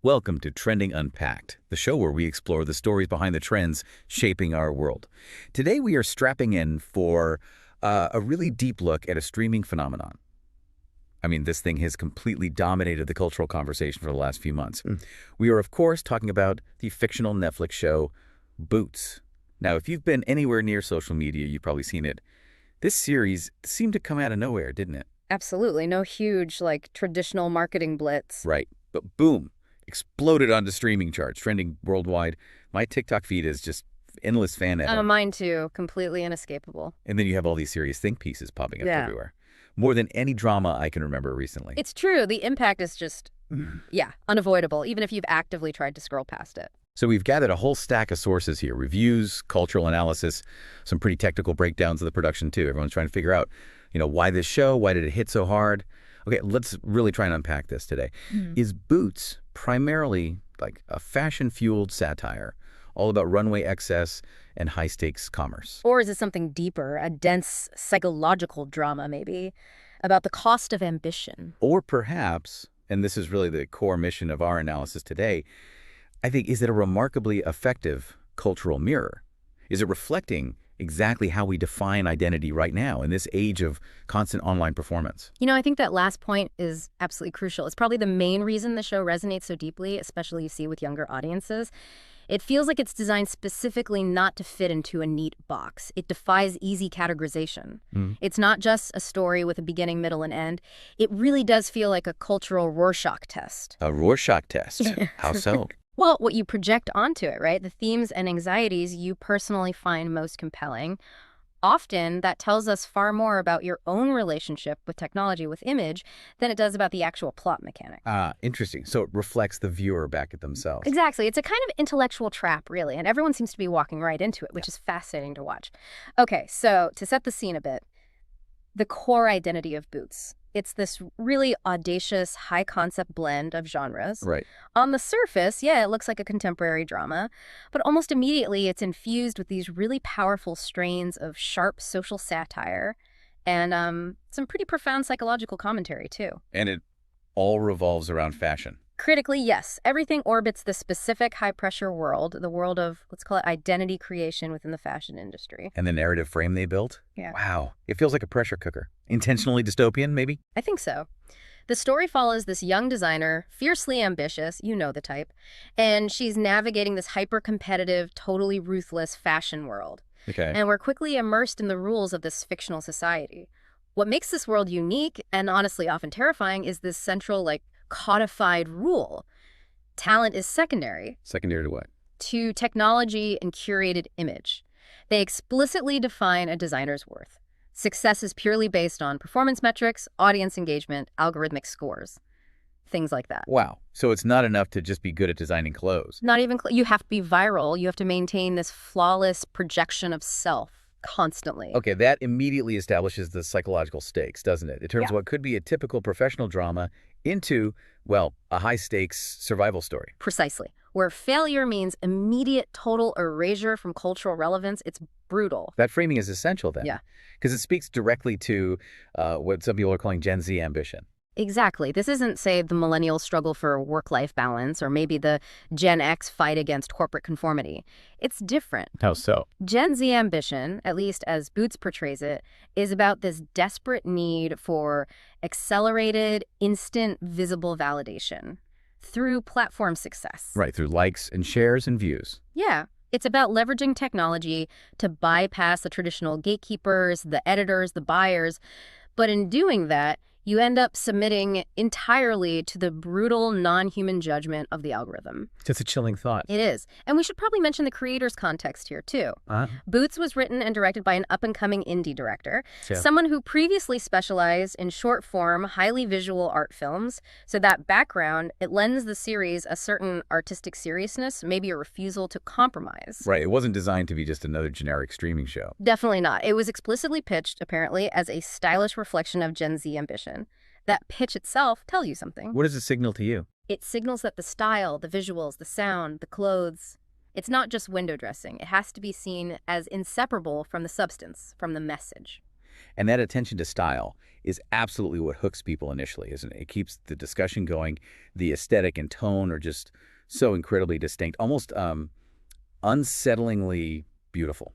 Welcome to Trending Unpacked, the show where we explore the stories behind the trends shaping our world. Today we are strapping in for a really deep look at a streaming phenomenon. I mean, this thing has completely dominated the cultural conversation for the last few months. We are, of course, talking about the fictional Netflix show Boots. Now, if you've been anywhere near social media, you've probably seen it. This series seemed to come out of nowhere, didn't it? Absolutely. No huge, traditional marketing blitz. Right. But boom, exploded onto streaming charts, trending worldwide. My TikTok feed is just endless fan edit. Mine too. Completely inescapable. And then you have all these serious think pieces popping up everywhere. More than any drama I can remember recently. It's true. The impact is just, unavoidable, even if you've actively tried to scroll past it. So we've gathered a whole stack of sources here, reviews, cultural analysis, some pretty technical breakdowns of the production too. Everyone's trying to figure out, why this show, why did it hit so hard? Okay, let's really try and unpack this today. Is Boots primarily like a fashion-fueled satire, all about runway excess and high-stakes commerce? Or is it something deeper, a dense psychological drama maybe, about the cost of ambition? Or perhaps, and this is really the core mission of our analysis today, I think, is it a remarkably effective cultural mirror? Is it reflecting exactly how we define identity right now in this age of constant online performance? I think that last point is absolutely crucial. It's probably the main reason the show resonates so deeply, especially you see with younger audiences. It feels like it's designed specifically not to fit into a neat box. It defies easy categorization. It's not just a story with a beginning, middle, and end. It really does feel like a cultural Rorschach test. A Rorschach test? How so? Well, what you project onto it, right? The themes and anxieties you personally find most compelling. Often, that tells us far more about your own relationship with technology, with image, than it does about the actual plot mechanics. Interesting. So it reflects the viewer back at themselves. Exactly. It's a kind of intellectual trap, really, and everyone seems to be walking right into it, which is fascinating to watch. Okay, so to set the scene a bit, the core identity of Boots. It's this really audacious, high-concept blend of genres. Right. On the surface, it looks like a contemporary drama, but almost immediately it's infused with these really powerful strains of sharp social satire and some pretty profound psychological commentary, too. And it all revolves around fashion. Critically, yes. Everything orbits the specific high-pressure world, the world of, let's call it, identity creation within the fashion industry. And the narrative frame they built? Yeah. Wow. It feels like a pressure cooker. Intentionally dystopian, maybe? I think so. The story follows this young designer, fiercely ambitious, you know the type, and she's navigating this hyper-competitive, totally ruthless fashion world. Okay. And we're quickly immersed in the rules of this fictional society. What makes this world unique, and honestly often terrifying, is this central, codified rule. Talent is secondary. Secondary to what? To technology and curated image. They explicitly define a designer's worth. Success is purely based on performance metrics, audience engagement, algorithmic scores. Things like that. Wow. So it's not enough to just be good at designing clothes. Not even, you have to be viral. You have to maintain this flawless projection of self constantly. Okay, that immediately establishes the psychological stakes, doesn't it? It turns what could be a typical professional drama into, well, a high-stakes survival story. Precisely. Where failure means immediate total erasure from cultural relevance, it's brutal. That framing is essential then. Yeah. Because it speaks directly to what some people are calling Gen Z ambition. Exactly. This isn't, say, the millennial struggle for work-life balance or maybe the Gen X fight against corporate conformity. It's different. How so? Gen Z ambition, at least as Boots portrays it, is about this desperate need for accelerated, instant, visible validation through platform success. Right, through likes and shares and views. Yeah. It's about leveraging technology to bypass the traditional gatekeepers, the editors, the buyers. But in doing that, you end up submitting entirely to the brutal, non-human judgment of the algorithm. That's a chilling thought. It is. And we should probably mention the creator's context here, too. Boots was written and directed by an up-and-coming indie director, someone who previously specialized in short-form, highly visual art films. So that background, it lends the series a certain artistic seriousness, maybe a refusal to compromise. Right. It wasn't designed to be just another generic streaming show. Definitely not. It was explicitly pitched, apparently, as a stylish reflection of Gen Z ambition. That pitch itself tells you something. What does it signal to you? It signals that the style, the visuals, the sound, the clothes, it's not just window dressing. It has to be seen as inseparable from the substance, from the message. And that attention to style is absolutely what hooks people initially, isn't it? It keeps the discussion going. The aesthetic and tone are just so incredibly distinct, almost unsettlingly beautiful.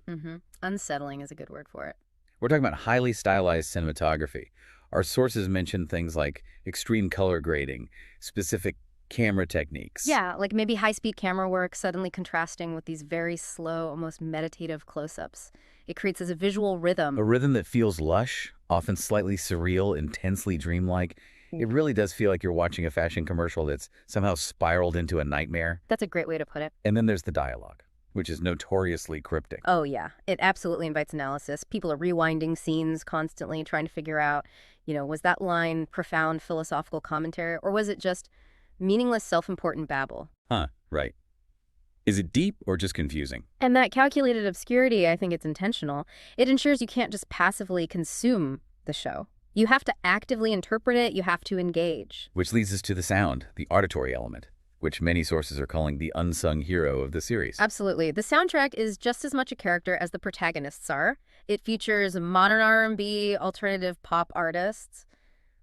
Unsettling is a good word for it. We're talking about highly stylized cinematography. Our sources mention things like extreme color grading, specific camera techniques. Yeah, like maybe high-speed camera work suddenly contrasting with these very slow, almost meditative close-ups. It creates a visual rhythm. A rhythm that feels lush, often slightly surreal, intensely dreamlike. It really does feel like you're watching a fashion commercial that's somehow spiraled into a nightmare. That's a great way to put it. And then there's the dialogue, which is notoriously cryptic. Oh, yeah. It absolutely invites analysis. People are rewinding scenes constantly, trying to figure out, was that line profound philosophical commentary, or was it just meaningless, self-important babble? Right. Is it deep or just confusing? And that calculated obscurity, I think it's intentional. It ensures you can't just passively consume the show. You have to actively interpret it. You have to engage. Which leads us to the sound, the auditory element, which many sources are calling the unsung hero of the series. Absolutely. The soundtrack is just as much a character as the protagonists are. It features modern R&B, alternative pop artists.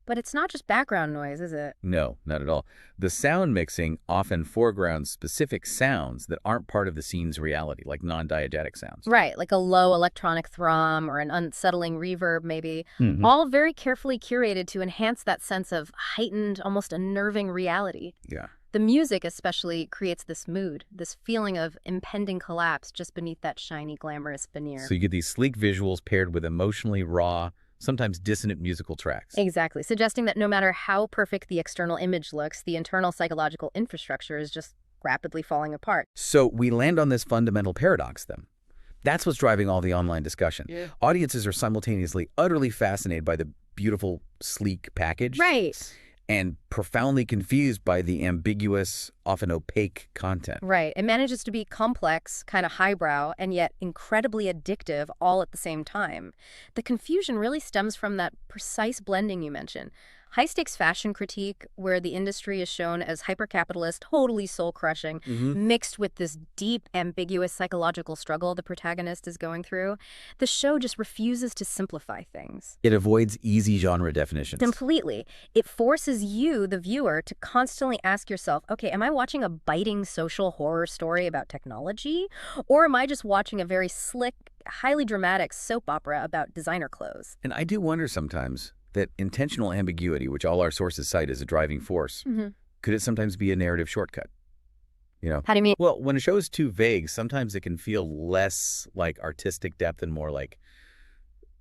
But it's not just background noise, is it? No, not at all. The sound mixing often foregrounds specific sounds that aren't part of the scene's reality, like non-diegetic sounds. Right, like a low electronic thrum or an unsettling reverb, maybe. All very carefully curated to enhance that sense of heightened, almost unnerving reality. Yeah. The music especially creates this mood, this feeling of impending collapse just beneath that shiny, glamorous veneer. So you get these sleek visuals paired with emotionally raw, sometimes dissonant musical tracks. Exactly, suggesting that no matter how perfect the external image looks, the internal psychological infrastructure is just rapidly falling apart. So we land on this fundamental paradox, then. That's what's driving all the online discussion. Yeah. Audiences are simultaneously utterly fascinated by the beautiful, sleek package. Right. And profoundly confused by the ambiguous, often opaque content. Right. It manages to be complex, kind of highbrow, and yet incredibly addictive all at the same time. The confusion really stems from that precise blending you mentioned. High-stakes fashion critique, where the industry is shown as hyper-capitalist, totally soul-crushing, mixed with this deep, ambiguous psychological struggle the protagonist is going through. The show just refuses to simplify things. It avoids easy genre definitions. Completely. It forces you, the viewer, to constantly ask yourself, okay, am I watching a biting social horror story about technology? Or am I just watching a very slick, highly dramatic soap opera about designer clothes? And I do wonder sometimes that intentional ambiguity, which all our sources cite as a driving force, could it sometimes be a narrative shortcut? How do you mean? Well, when a show is too vague, sometimes it can feel less like artistic depth and more like,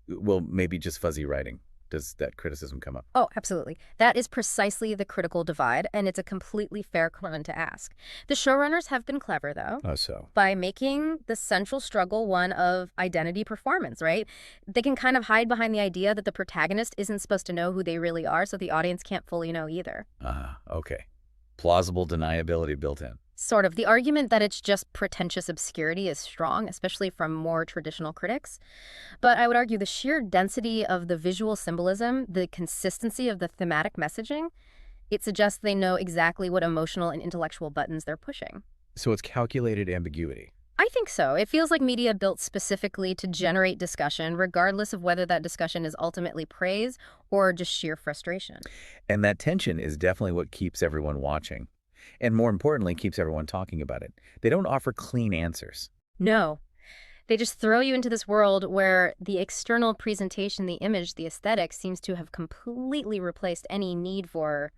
well, maybe just fuzzy writing. Does that criticism come up? Oh, absolutely. That is precisely the critical divide, and it's a completely fair question to ask. The showrunners have been clever, though. Oh, so? By making the central struggle one of identity performance, right? They can kind of hide behind the idea that the protagonist isn't supposed to know who they really are, so the audience can't fully know either. Okay. Plausible deniability built in. Sort of. The argument that it's just pretentious obscurity is strong, especially from more traditional critics. But I would argue the sheer density of the visual symbolism, the consistency of the thematic messaging, it suggests they know exactly what emotional and intellectual buttons they're pushing. So it's calculated ambiguity. I think so. It feels like media built specifically to generate discussion, regardless of whether that discussion is ultimately praise or just sheer frustration. And that tension is definitely what keeps everyone watching. And more importantly, keeps everyone talking about it. They don't offer clean answers. No. They just throw you into this world where the external presentation, the image, the aesthetic seems to have completely replaced any need for,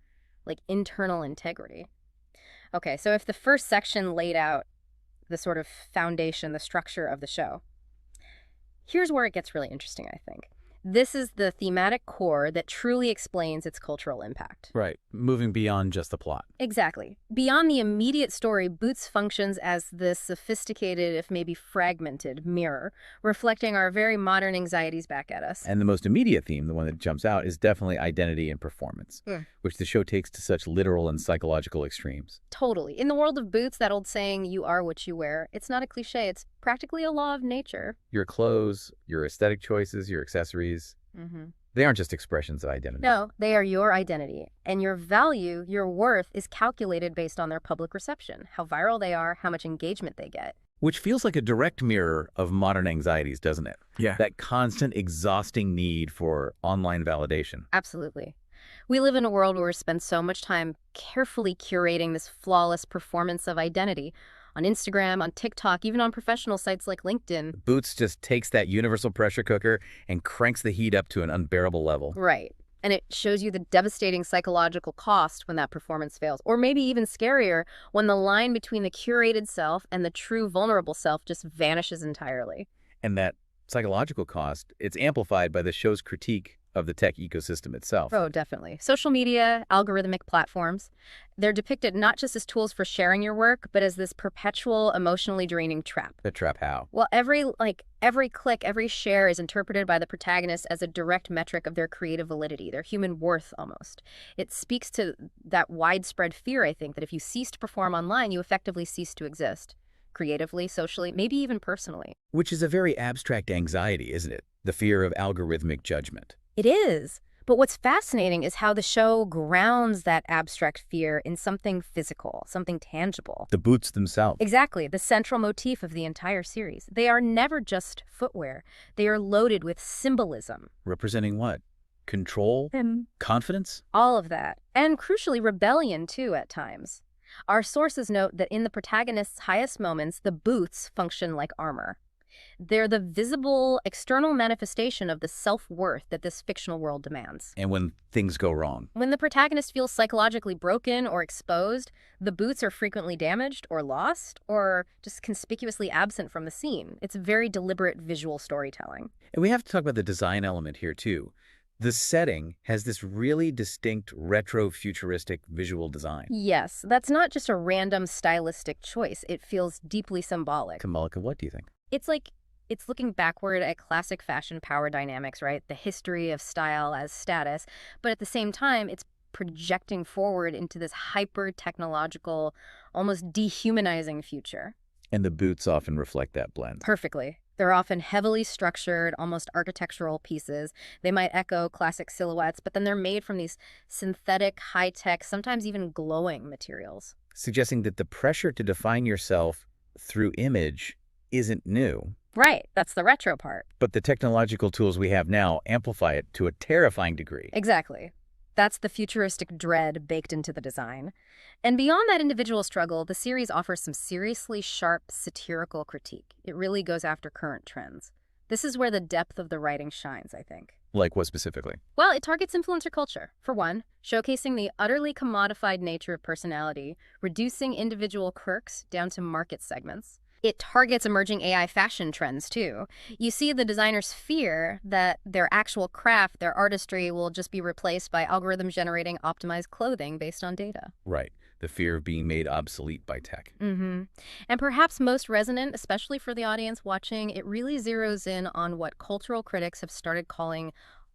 internal integrity. Okay, so if the first section laid out the sort of foundation, the structure of the show, here's where it gets really interesting, I think. This is the thematic core that truly explains its cultural impact. Right. Moving beyond just the plot. Exactly. Beyond the immediate story, Boots functions as this sophisticated, if maybe fragmented, mirror, reflecting our very modern anxieties back at us. And the most immediate theme, the one that jumps out, is definitely identity and performance, which the show takes to such literal and psychological extremes. Totally. In the world of Boots, that old saying, you are what you wear, it's not a cliche. It's practically a law of nature. Your clothes, your aesthetic choices, your accessories, they aren't just expressions of identity. No, they are your identity. And your value, your worth, is calculated based on their public reception, how viral they are, how much engagement they get. Which feels like a direct mirror of modern anxieties, doesn't it? Yeah. That constant, exhausting need for online validation. Absolutely. We live in a world where we spend so much time carefully curating this flawless performance of identity on Instagram, on TikTok, even on professional sites like LinkedIn. Boots just takes that universal pressure cooker and cranks the heat up to an unbearable level. Right. And it shows you the devastating psychological cost when that performance fails. Or maybe even scarier, when the line between the curated self and the true vulnerable self just vanishes entirely. And that psychological cost, it's amplified by the show's critique of the tech ecosystem itself. Oh, definitely. Social media, algorithmic platforms, they're depicted not just as tools for sharing your work, but as this perpetual, emotionally draining trap. The trap how? Well, every click, every share is interpreted by the protagonist as a direct metric of their creative validity, their human worth almost. It speaks to that widespread fear, I think, that if you cease to perform online, you effectively cease to exist. Creatively, socially, maybe even personally. Which is a very abstract anxiety, isn't it? The fear of algorithmic judgment. It is. But what's fascinating is how the show grounds that abstract fear in something physical, something tangible. The boots themselves. Exactly, the central motif of the entire series. They are never just footwear. They are loaded with symbolism. Representing what? Control? Confidence? All of that. And crucially, rebellion, too, at times. Our sources note that in the protagonist's highest moments, the boots function like armor. They're the visible, external manifestation of the self-worth that this fictional world demands. And when things go wrong? When the protagonist feels psychologically broken or exposed, the boots are frequently damaged or lost or just conspicuously absent from the scene. It's very deliberate visual storytelling. And we have to talk about the design element here, too. The setting has this really distinct retro-futuristic visual design. Yes, that's not just a random stylistic choice. It feels deeply symbolic. Symbolic of what, do you think? It's looking backward at classic fashion power dynamics, right? The history of style as status. But at the same time, it's projecting forward into this hyper-technological, almost dehumanizing future. And the boots often reflect that blend. Perfectly. They're often heavily structured, almost architectural pieces. They might echo classic silhouettes, but then they're made from these synthetic, high-tech, sometimes even glowing materials. Suggesting that the pressure to define yourself through image isn't new. Right, that's the retro part. But the technological tools we have now amplify it to a terrifying degree. Exactly. That's the futuristic dread baked into the design. And beyond that individual struggle, the series offers some seriously sharp satirical critique. It really goes after current trends. This is where the depth of the writing shines, I think. Like what specifically? Well, it targets influencer culture, for one, showcasing the utterly commodified nature of personality, reducing individual quirks down to market segments. It targets emerging AI fashion trends, too. You see the designer's fear that their actual craft, their artistry, will just be replaced by algorithms generating optimized clothing based on data. Right. The fear of being made obsolete by tech. And perhaps most resonant, especially for the audience watching, it really zeroes in on what cultural critics have started calling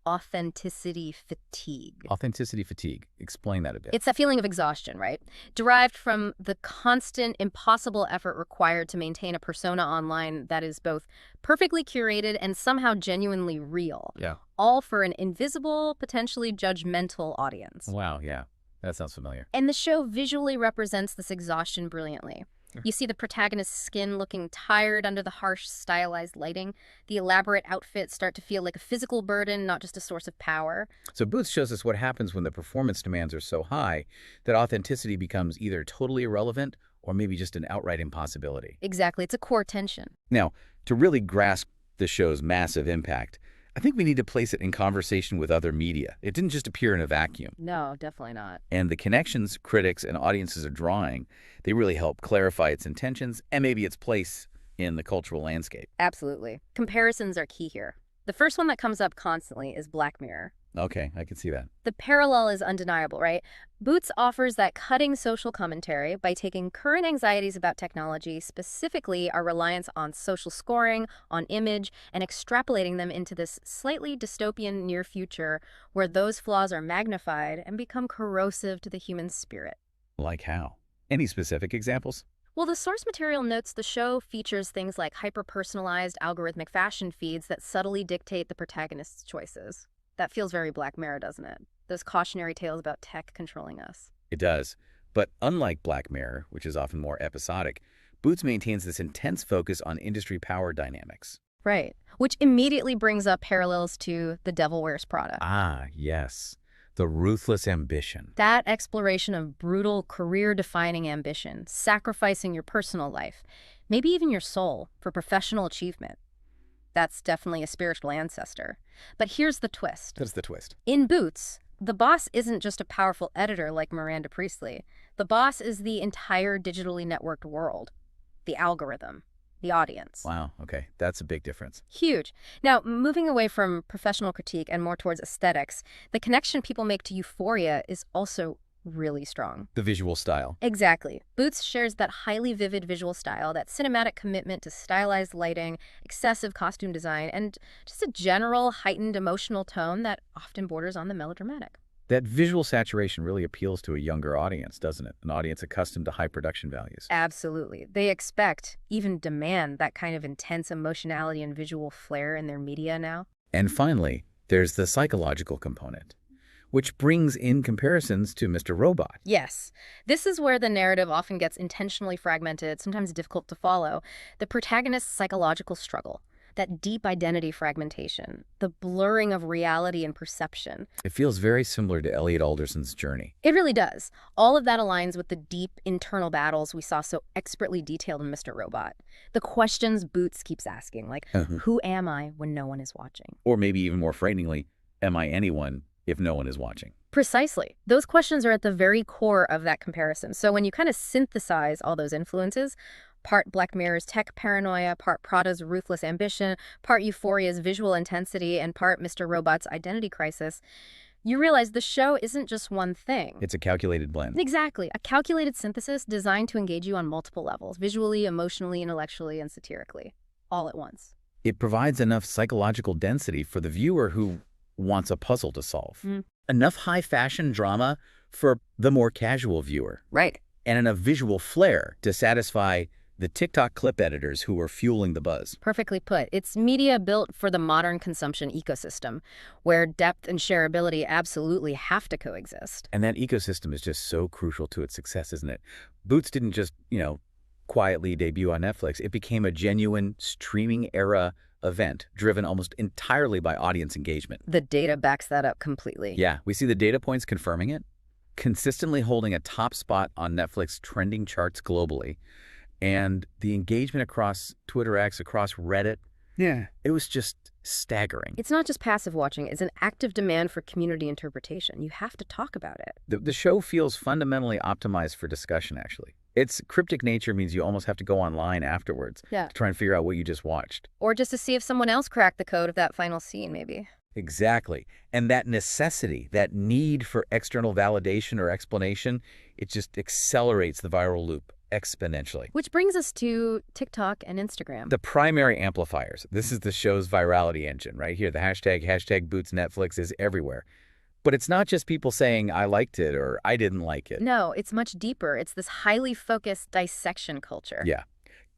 authenticity fatigue. Authenticity fatigue. Explain that a bit. It's that feeling of exhaustion, right? Derived from the constant, impossible effort required to maintain a persona online that is both perfectly curated and somehow genuinely real. Yeah. All for an invisible, potentially judgmental audience. Wow, yeah. That sounds familiar. And the show visually represents this exhaustion brilliantly. You see the protagonist's skin looking tired under the harsh, stylized lighting. The elaborate outfits start to feel like a physical burden, not just a source of power. So Booth shows us what happens when the performance demands are so high that authenticity becomes either totally irrelevant or maybe just an outright impossibility. Exactly. It's a core tension. Now, to really grasp the show's massive impact, I think we need to place it in conversation with other media. It didn't just appear in a vacuum. No, definitely not. And the connections critics and audiences are drawing, they really help clarify its intentions and maybe its place in the cultural landscape. Absolutely. Comparisons are key here. The first one that comes up constantly is Black Mirror. Okay, I can see that. The parallel is undeniable, right? Boots offers that cutting social commentary by taking current anxieties about technology, specifically our reliance on social scoring, on image, and extrapolating them into this slightly dystopian near future where those flaws are magnified and become corrosive to the human spirit. Like how? Any specific examples? Well, the source material notes the show features things like hyper-personalized algorithmic fashion feeds that subtly dictate the protagonist's choices. That feels very Black Mirror, doesn't it? Those cautionary tales about tech controlling us. It does. But unlike Black Mirror, which is often more episodic, Boots maintains this intense focus on industry power dynamics. Right. Which immediately brings up parallels to The Devil Wears Prada. Ah, yes. The ruthless ambition. That exploration of brutal, career-defining ambition, sacrificing your personal life, maybe even your soul, for professional achievement. That's definitely a spiritual ancestor. But here's the twist. That's the twist. In Boots, the boss isn't just a powerful editor like Miranda Priestley. The boss is the entire digitally networked world. The algorithm. The audience. Wow, okay. That's a big difference. Huge. Now, moving away from professional critique and more towards aesthetics, the connection people make to Euphoria is also really strong. The visual style. Exactly. Boots shares that highly vivid visual style, that cinematic commitment to stylized lighting, excessive costume design, and just a general heightened emotional tone that often borders on the melodramatic. That visual saturation really appeals to a younger audience, doesn't it? An audience accustomed to high production values. Absolutely. They expect, even demand, that kind of intense emotionality and visual flair in their media now. And finally, there's the psychological component, which brings in comparisons to Mr. Robot. Yes. This is where the narrative often gets intentionally fragmented, sometimes difficult to follow. The protagonist's psychological struggle, that deep identity fragmentation, the blurring of reality and perception. It feels very similar to Elliot Alderson's journey. It really does. All of that aligns with the deep internal battles we saw so expertly detailed in Mr. Robot. The questions Boots keeps asking, like, who am I when no one is watching? Or maybe even more frighteningly, am I anyone if no one is watching? Precisely. Those questions are at the very core of that comparison. So when you kind of synthesize all those influences, part Black Mirror's tech paranoia, part Prada's ruthless ambition, part Euphoria's visual intensity, and part Mr. Robot's identity crisis, you realize the show isn't just one thing. It's a calculated blend. Exactly. A calculated synthesis designed to engage you on multiple levels, visually, emotionally, intellectually, and satirically, all at once. It provides enough psychological density for the viewer who wants a puzzle to solve. Enough high-fashion drama for the more casual viewer. Right. And enough visual flair to satisfy the TikTok clip editors who are fueling the buzz. Perfectly put. It's media built for the modern consumption ecosystem, where depth and shareability absolutely have to coexist. And that ecosystem is just so crucial to its success, isn't it? Boots didn't just, quietly debut on Netflix. It became a genuine streaming era event driven almost entirely by audience engagement. The data backs that up completely. Yeah, we see the data points confirming it, consistently holding a top spot on Netflix trending charts globally. And the engagement across Twitter X, across Reddit, it was just staggering. It's not just passive watching, it's an active demand for community interpretation. You have to talk about it. The show feels fundamentally optimized for discussion, actually. Its cryptic nature means you almost have to go online afterwards to try and figure out what you just watched. Or just to see if someone else cracked the code of that final scene, maybe. Exactly. And that necessity, that need for external validation or explanation, it just accelerates the viral loop exponentially. Which brings us to TikTok and Instagram. The primary amplifiers. This is the show's virality engine right here. The hashtag Boots Netflix is everywhere. But it's not just people saying, I liked it or I didn't like it. No, it's much deeper. It's this highly focused dissection culture. Yeah.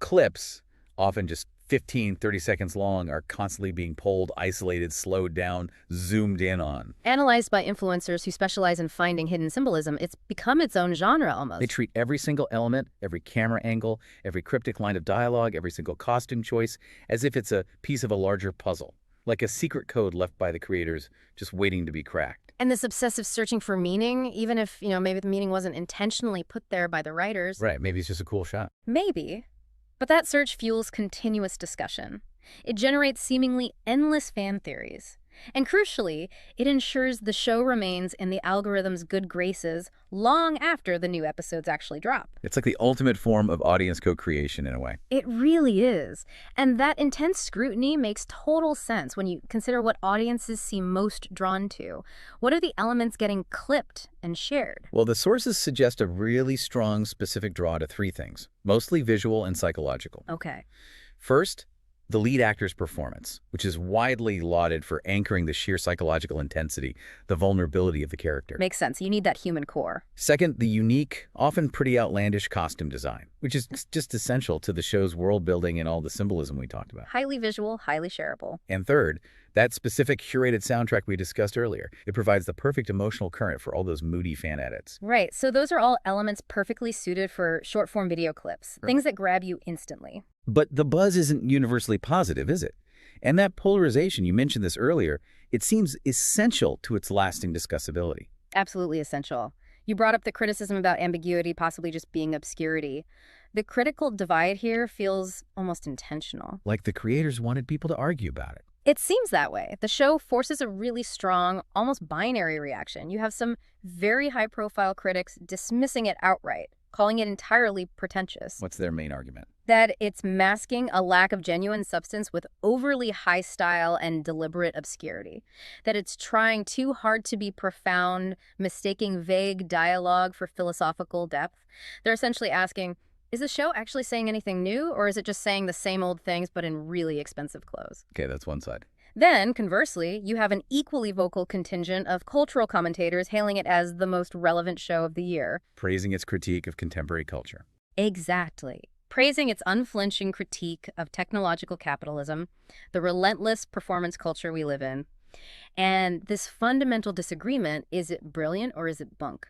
Clips, often just 15, 30 seconds long, are constantly being pulled, isolated, slowed down, zoomed in on. Analyzed by influencers who specialize in finding hidden symbolism, it's become its own genre almost. They treat every single element, every camera angle, every cryptic line of dialogue, every single costume choice, as if it's a piece of a larger puzzle, like a secret code left by the creators just waiting to be cracked. And this obsessive searching for meaning, even if, maybe the meaning wasn't intentionally put there by the writers. Right, maybe it's just a cool shot. Maybe. But that search fuels continuous discussion. It generates seemingly endless fan theories. And crucially, it ensures the show remains in the algorithm's good graces long after the new episodes actually drop. It's like the ultimate form of audience co-creation in a way. It really is. And that intense scrutiny makes total sense when you consider what audiences seem most drawn to. What are the elements getting clipped and shared? Well, the sources suggest a really strong specific draw to three things, mostly visual and psychological. Okay. First, the lead actor's performance, which is widely lauded for anchoring the sheer psychological intensity, the vulnerability of the character. Makes sense. You need that human core. Second, the unique, often pretty outlandish costume design, which is just essential to the show's world building and all the symbolism we talked about. Highly visual, highly shareable. And third, That specific curated soundtrack we discussed earlier, it provides the perfect emotional current for all those moody fan edits. Right, so those are all elements perfectly suited for short-form video clips, things that grab you instantly. But the buzz isn't universally positive, is it? And that polarization, you mentioned this earlier, it seems essential to its lasting discussability. Absolutely essential. You brought up the criticism about ambiguity possibly just being obscurity. The critical divide here feels almost intentional. Like the creators wanted people to argue about it. It seems that way. The show forces a really strong, almost binary reaction. You have some very high-profile critics dismissing it outright, calling it entirely pretentious. What's their main argument? That it's masking a lack of genuine substance with overly high style and deliberate obscurity. That it's trying too hard to be profound, mistaking vague dialogue for philosophical depth. They're essentially asking, is the show actually saying anything new, or is it just saying the same old things but in really expensive clothes? Okay, that's one side. Then, conversely, you have an equally vocal contingent of cultural commentators hailing it as the most relevant show of the year. Praising its critique of contemporary culture. Exactly. Praising its unflinching critique of technological capitalism, the relentless performance culture we live in. And this fundamental disagreement, is it brilliant or is it bunk?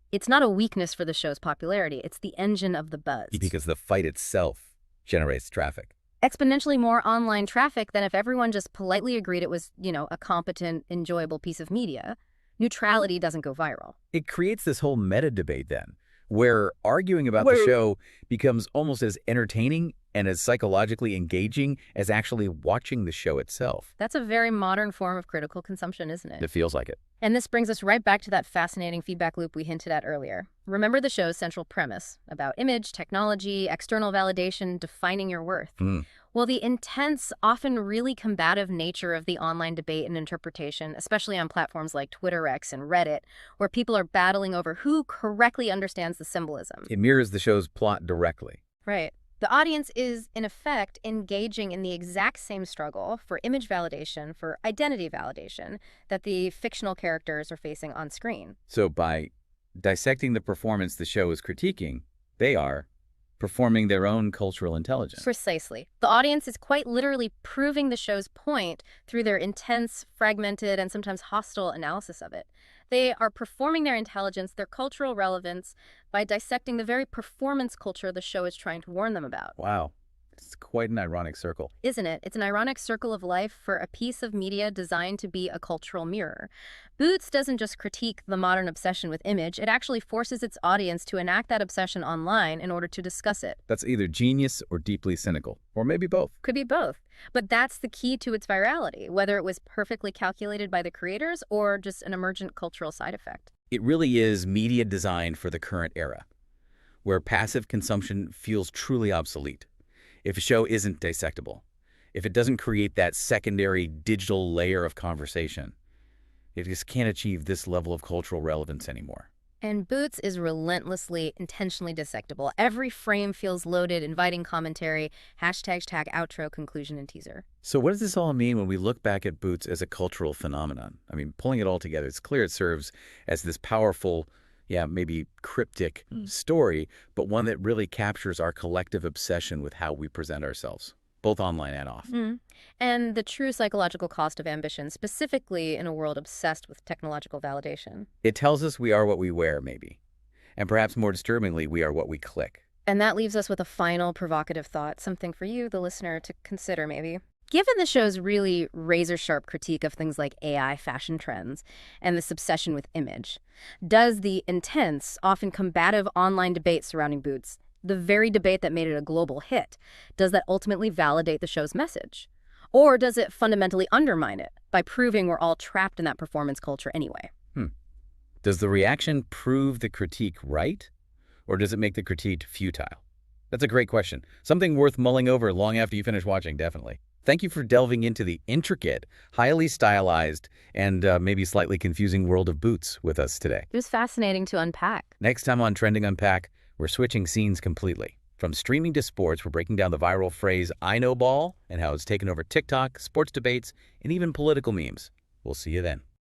It's not a weakness for the show's popularity. It's the engine of the buzz. Because the fight itself generates traffic. Exponentially more online traffic than if everyone just politely agreed it was, a competent, enjoyable piece of media. Neutrality doesn't go viral. It creates this whole meta debate then, where arguing about the show becomes almost as entertaining and as psychologically engaging as actually watching the show itself. That's a very modern form of critical consumption, isn't it? It feels like it. And this brings us right back to that fascinating feedback loop we hinted at earlier. Remember the show's central premise about image, technology, external validation, defining your worth. Well, the intense, often really combative nature of the online debate and interpretation, especially on platforms like Twitter X and Reddit, where people are battling over who correctly understands the symbolism. It mirrors the show's plot directly. Right. The audience is, in effect, engaging in the exact same struggle for image validation, for identity validation, that the fictional characters are facing on screen. So by dissecting the performance the show is critiquing, they are performing their own cultural intelligence. Precisely. The audience is quite literally proving the show's point through their intense, fragmented, and sometimes hostile analysis of it. They are performing their intelligence, their cultural relevance, by dissecting the very performance culture the show is trying to warn them about. Wow. It's quite an ironic circle. Isn't it? It's an ironic circle of life for a piece of media designed to be a cultural mirror. Boots doesn't just critique the modern obsession with image, it actually forces its audience to enact that obsession online in order to discuss it. That's either genius or deeply cynical, or maybe both. Could be both. But that's the key to its virality, whether it was perfectly calculated by the creators or just an emergent cultural side effect. It really is media designed for the current era, where passive consumption feels truly obsolete. If a show isn't dissectable, if it doesn't create that secondary digital layer of conversation, it just can't achieve this level of cultural relevance anymore. And Boots is relentlessly, intentionally dissectable. Every frame feels loaded, inviting commentary, hashtag, tag, outro, conclusion, and teaser. So what does this all mean when we look back at Boots as a cultural phenomenon? I mean, pulling it all together, it's clear it serves as this powerful, maybe cryptic story, but one that really captures our collective obsession with how we present ourselves, both online and off. And the true psychological cost of ambition, specifically in a world obsessed with technological validation. It tells us we are what we wear, maybe. And perhaps more disturbingly, we are what we click. And that leaves us with a final provocative thought, something for you, the listener, to consider maybe. Given the show's really razor-sharp critique of things like AI fashion trends and this obsession with image, does the intense, often combative online debate surrounding Boots, the very debate that made it a global hit, does that ultimately validate the show's message? Or does it fundamentally undermine it by proving we're all trapped in that performance culture anyway? Does the reaction prove the critique right? Or does it make the critique futile? That's a great question. Something worth mulling over long after you finish watching, definitely. Thank you for delving into the intricate, highly stylized, and maybe slightly confusing world of Boots with us today. It was fascinating to unpack. Next time on Trending Unpack, we're switching scenes completely. From streaming to sports, we're breaking down the viral phrase, "I know ball," and how it's taken over TikTok, sports debates, and even political memes. We'll see you then.